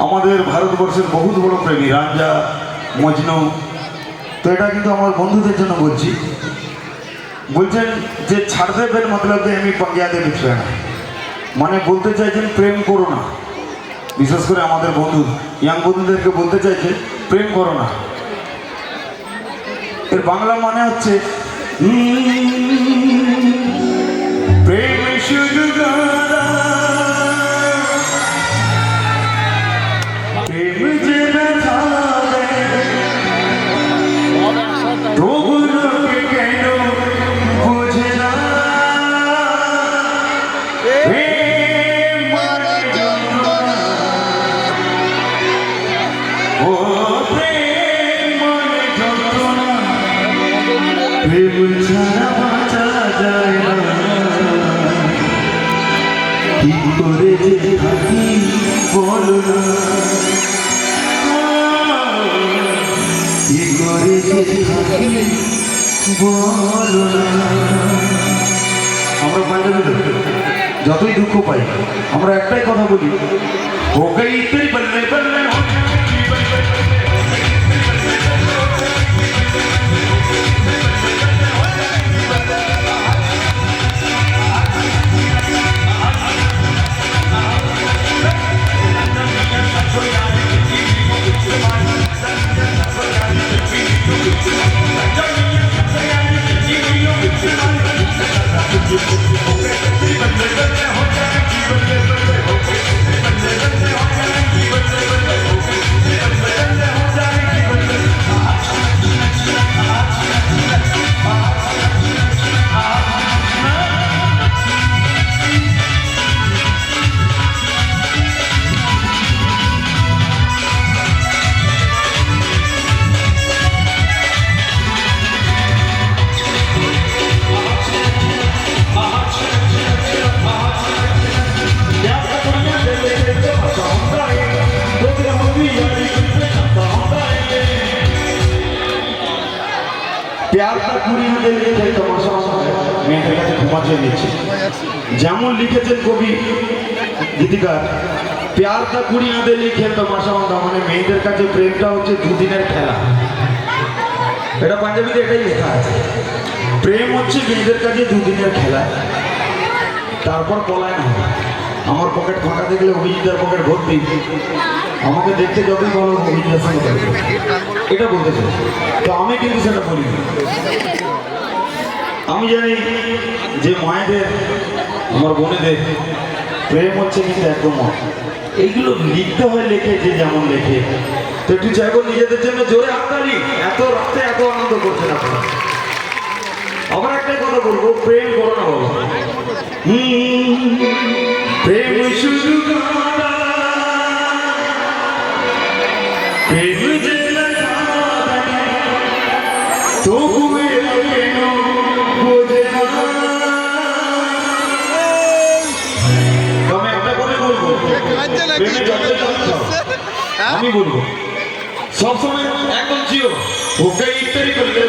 আমাদের ভারতবর্ষের বহুত বড় প্রেমী রাঞ্জা মজনু। তো এটা কিন্তু আমার বন্ধুদের জন্য বলছি। বলছেন যে ছাড় দে বের মতলব আমি পাঙ্গিয়া দে বিছবে না, মানে বলতে চাইছেন প্রেম করো না। বিশেষ করে আমাদের বন্ধু ইয়াং বন্ধুদেরকে বলতে চাইছে প্রেম করো না। এর বাংলা মানে হচ্ছে প্রেম শুধু আমরা পাঞ্জাবিতে যতই দুঃখ পাই আমরা একটাই কথা বলি, हो गई तेरी बल्ले बल्ले যেমন লিখেছেন কবি গীতিকার, প্যার তা কুড়িয়া দে লিখে তমাশা বাঁধা, মানে মেয়েদের কাছে প্রেমটা হচ্ছে দুদিনের খেলা। এটা পাঞ্জাবিতে এটাই লেখা আছে, প্রেম হচ্ছে মেয়েদের কাছে দুদিনের খেলা, তারপর পলায় না। আমার পকেট ফাঁকা দেখলে অভিজিতের পকেট ভর্তি, আমাকে দেখতে যতই বলো অভিজিতের সঙ্গে এটা বলতে চাই। তো আমি কিন্তু সেটা বলি না। আমি জানি যে মায়েদের, আমার বোনেদের প্রেম হচ্ছে কিন্তু একদম এইগুলো লিখতে হয়, লেখে যে যেমন লেখে। তো একটু চাইবো নিজেদের জন্য জোরে হাততালি, এত রাতে এত আনন্দ করছেন আপনারা। আবার একটাই কথা বলবো, প্রেম করো না বাবা। প্রেম শুধু প্রেম যে তবু আমি বলবো সবসময় একদম জিও, ওকে ইত্যাদি করলে